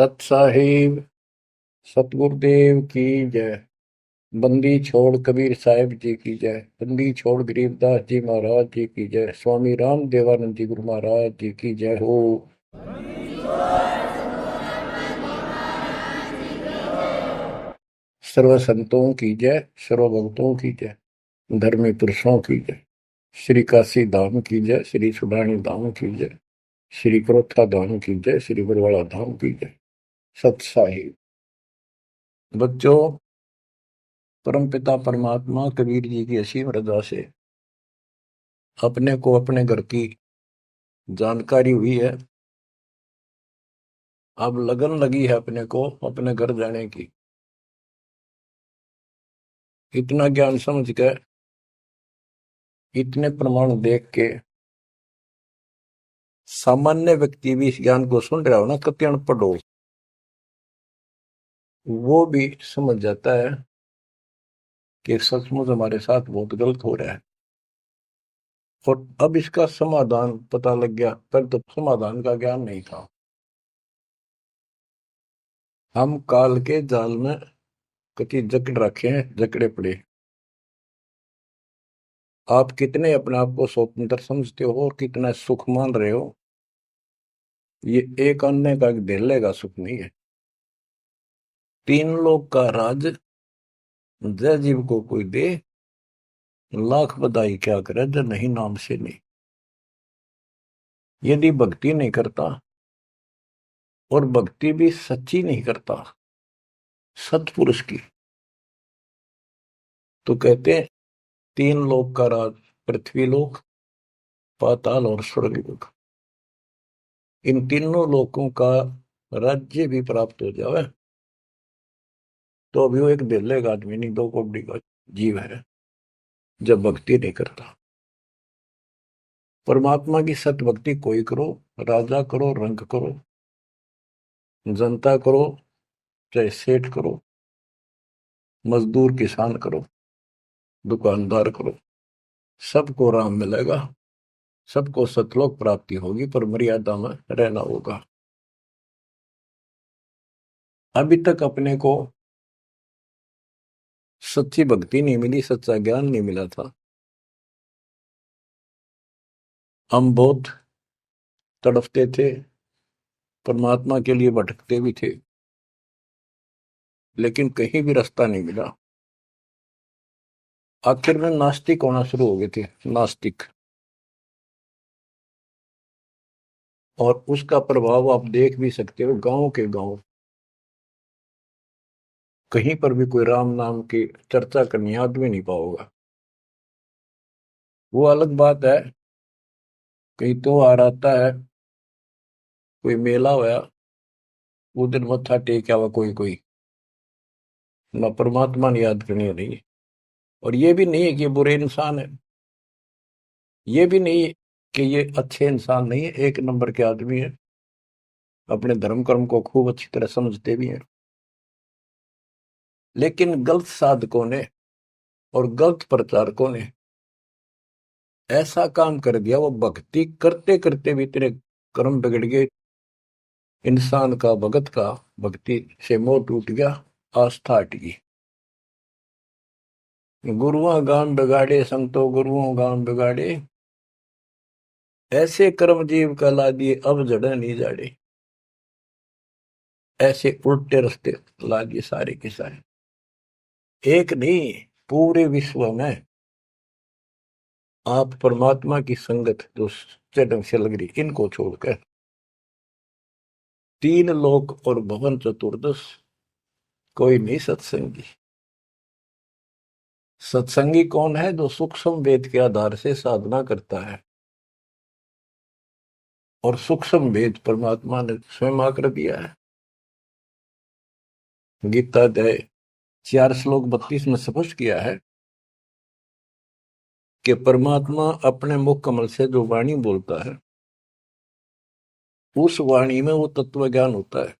सत साहिब सतगुरुदेव की जय। बंदी छोड़ कबीर साहिब जी की जय। बंदी छोड़ गरीबदास जी महाराज जी की जय। स्वामी राम देवानंद जी गुरु महाराज जी की जय हो। सर्व संतों की जय, सर्व भक्तों की जय, धर्मी पुरुषों की जय। श्री काशी धाम की जय, श्री सुडानी धाम की जय, श्री क्रोथा धाम की जय, श्री बरवाड़ा धाम की जय। सत साहिब बच्चों, परमपिता परमात्मा कबीर जी की असीम रजा से अपने को अपने घर की जानकारी हुई है। अब लगन लगी है अपने को अपने घर जाने की। इतना ज्ञान समझ के, इतने प्रमाण देख के सामान्य व्यक्ति भी इस ज्ञान को सुन रहा हो ना, कति अनपढ़ हो, वो भी समझ जाता है कि सचमुच हमारे साथ बहुत गलत हो रहा है। और अब इसका समाधान पता लग गया, पर तो समाधान का ज्ञान नहीं था। हम काल के जाल में कति जकड़ रखे हैं, जकड़े पड़े। आप कितने अपने आप को स्वतंत्र समझते हो और कितना सुख मान रहे हो, ये एक अन्य का धेले का सुख नहीं है। तीन लोक का राज जय जीव को कोई दे, लाख बधाई क्या करे जब नहीं नाम से नहीं। यदि भक्ति नहीं करता, और भक्ति भी सच्ची नहीं करता सतपुरुष की, तो कहते हैं तीन लोक का राज, पृथ्वी लोक, पाताल और स्वर्ग लोक, इन तीनों लोकों का राज्य भी प्राप्त हो जाए तो अभी वो एक दिल्ले का आदमी नहीं, दो कौड़ी का जीव है जब भक्ति नहीं करता। परमात्मा की सत भक्ति कोई करो, राजा करो, रंग करो, जनता करो, चाहे सेठ करो, मजदूर किसान करो, दुकानदार करो, सबको राम मिलेगा, सबको सतलोक प्राप्ति होगी, पर मर्यादा में रहना होगा। अभी तक अपने को सच्ची भक्ति नहीं मिली, सच्चा ज्ञान नहीं मिला था। हम बहुत तड़फते थे, परमात्मा के लिए भटकते भी थे, लेकिन कहीं भी रास्ता नहीं मिला। आखिर में नास्तिक होना शुरू हो गए थे, नास्तिक। और उसका प्रभाव आप देख भी सकते हो, गांव के गांव कहीं पर भी कोई राम नाम की चर्चा करनी आदमी नहीं पाओगा। वो अलग बात है, कहीं तो आ आता है, कोई मेला होया, वो दिन मत्था टेक आवा कोई कोई, ना परमात्मा ने याद करनी नहीं। और ये भी नहीं है कि ये बुरे इंसान है, ये भी नहीं है कि ये अच्छे इंसान नहीं है, एक नंबर के आदमी है, अपने धर्म कर्म को खूब अच्छी तरह समझते भी हैं। लेकिन गलत साधकों ने और गलत प्रचारकों ने ऐसा काम कर दिया, वो भक्ति करते करते भी तेरे कर्म बिगड़ गए। इंसान का, भगत का भक्ति से मोह टूट गया, आस्था हट गई। गुरुआ गाम बिगाड़े, संतो गुरुओं गाम बिगाड़े, ऐसे कर्म जीव का ला दिए अब जड़े नहीं जाड़े। ऐसे उल्टे रास्ते ला दिए सारे के सारे। एक नहीं, पूरे विश्व में आप परमात्मा की संगत जो सच्चे ढंग से लग रही, इनको छोड़कर तीन लोक और भवन चतुर्दश कोई नहीं सत्संगी। सत्संगी कौन है? जो सूक्ष्म वेद के आधार से साधना करता है, और सूक्ष्म वेद परमात्मा ने स्वयं आकर दिया है। गीता अध्याय 4 श्लोक 32 में स्पष्ट किया है कि परमात्मा अपने मुख कमल से जो वाणी बोलता है, उस वाणी में वो तत्व ज्ञान होता है।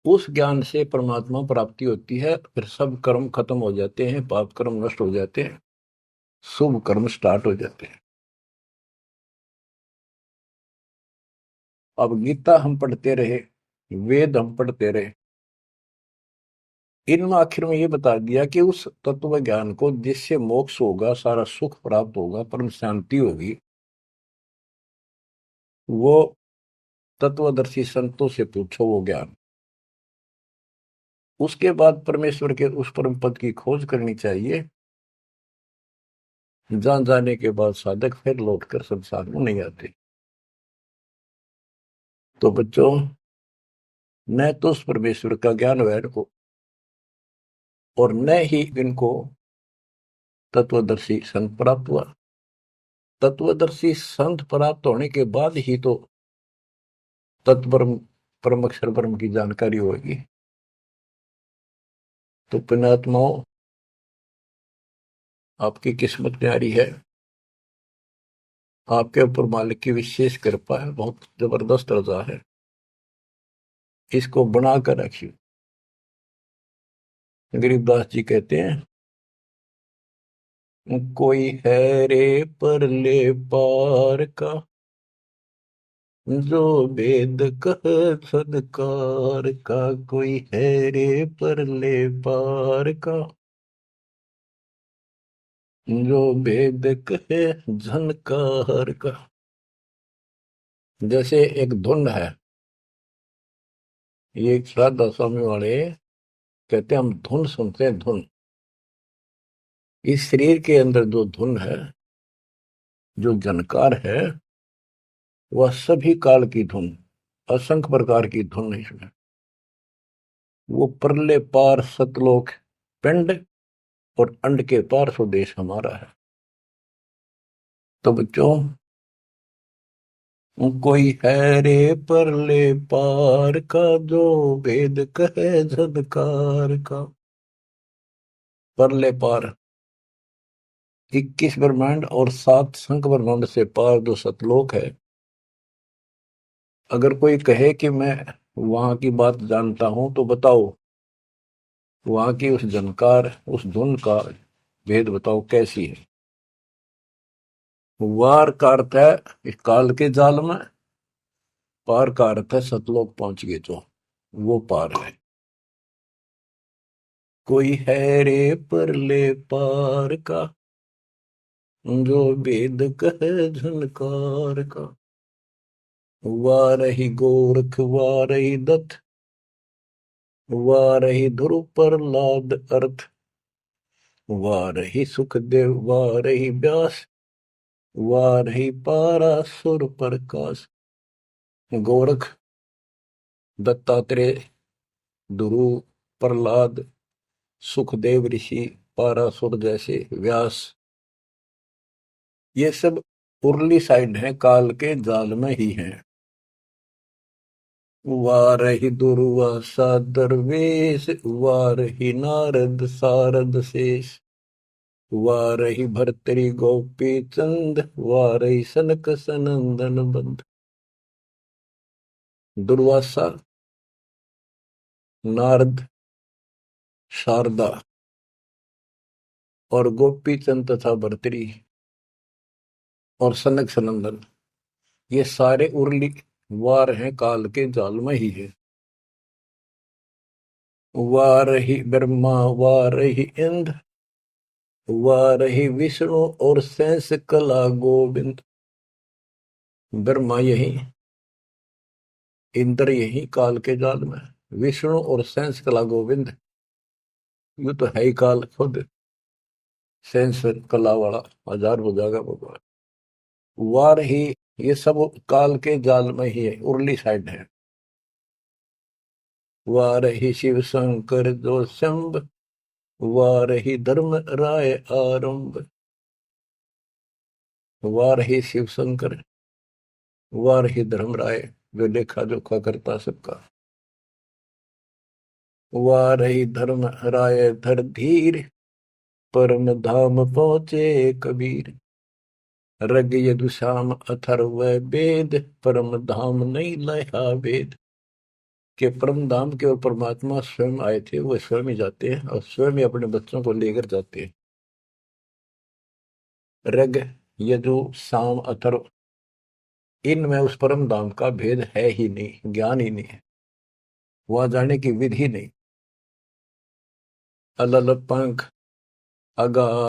उस ज्ञान से परमात्मा प्राप्ति होती है, फिर सब कर्म खत्म हो जाते हैं, पाप कर्म नष्ट हो जाते हैं, शुभ कर्म स्टार्ट हो जाते हैं। अब गीता हम पढ़ते रहे, वेद हम पढ़ते रहे, इनमें आखिर में ये बता दिया कि उस तत्व ज्ञान को जिससे मोक्ष होगा, सारा सुख प्राप्त होगा, परम शांति होगी, वो तत्वदर्शी संतों से पूछो वो ज्ञान। उसके बाद परमेश्वर के उस परम पद की खोज करनी चाहिए। जान जाने के बाद साधक फिर लौटकर संसार में नहीं आते। तो बच्चों, न तो उस परमेश्वर का ज्ञान वैर को, और न ही इनको तत्वदर्शी संत प्राप्त हुआ। तत्वदर्शी संत प्राप्त होने के बाद ही तो तत्परम परम अक्षर ब्रह्म की जानकारी होगी। तो पुण्यात्माओं, आपकी किस्मत न्यारी है, आपके ऊपर मालिक की विशेष कृपा है, बहुत जबरदस्त रजा है, इसको बना कर रखिए। गरीबदास जी कहते हैं, कोई है रे परले पार का, जो वेद कह सदकार का। कोई है रे परले पार का, जो वेद कहे झनकार का। जैसे एक धुन है, ये एक श्राद्ध स्वामी वाले कहते हैं, हम धुन सुनते हैं, धुन। इस शरीर के अंदर जो धुन है, जो जनकार है, वह सभी काल की धुन, असंख्य प्रकार की धुन है इसमें। वो परले पार सतलोक पिंड और अंड के पार स्वदेश हमारा है। तो बच्चों, कोई है रे परले पार का, जो वेद कहे झदकार का। परले पार 21 ब्रह्मांड और 7 संख ब्रह्मांड से पार जो सतलोक है, अगर कोई कहे कि मैं वहां की बात जानता हूं, तो बताओ वहां की उस जनकार, उस धुन का भेद बताओ कैसी है। वार का अर्थ है इस काल के जाल में, पार का अर्थ है सतलोक पहुंच गए जो, वो पार है। कोई है रे परले पार का, जो वेद कहे झनकार का। वारही गोरख वारही दत्त, वारही ध्रुव प्रहलाद अर्थ। वारही सुखदेव वारही व्यास, वारही पारासुर प्रकाश। गोरख, दत्तात्रेय, ध्रुव, प्रहलाद, सुखदेव ऋषि, पारासुर जैसे, व्यास, ये सब उर्ली साइड है, काल के जाल में ही है। वारही दुर्वासा दरवेश, वारही नारद सारद शेष। वारही भर्तरी गोपी चंद, वारही सनक सनंदन बंद। दुर्वासा, नारद, शारदा और गोपी चंद तथा भर्तरी और सनक सनंदन, ये सारे उर्ली वार हैं, काल के जाल में ही है। वारही ब्रह्मा वारही इंद्र, वारही विष्णु और शेष कला गोविंद। ब्रह्मा यही, इंद्र यही काल के जाल में, विष्णु और शेष कला गोविंद, यू तो है ही काल खुद, शेष कला वाला हजार हो जाएगा भगवान। वार ही, ये सब काल के जाल में ही है, उर्ली साइड है। वार ही शिव शंकर जो शंभ, वार ही धर्म राय आरंभ। वार ही शिव शंकर, वार ही धर्म राय, जो लेखा जोखा करता सबका। वार ही धर्म राय धर धीर, परम धाम पहुंचे कबीर। रग यदुश्याम अथर्व वेद, परम धाम नहीं लया वेद। के परम धाम के और परमात्मा स्वयं आए थे, वो स्वयं ही जाते हैं और स्वयं ही अपने बच्चों को लेकर जाते हैं। रग, यजु, साम, अथर्व, इनमें उस परम धाम का भेद है ही नहीं, ज्ञान ही नहीं है, वहां जाने की विधि नहीं। अलल पंख अगा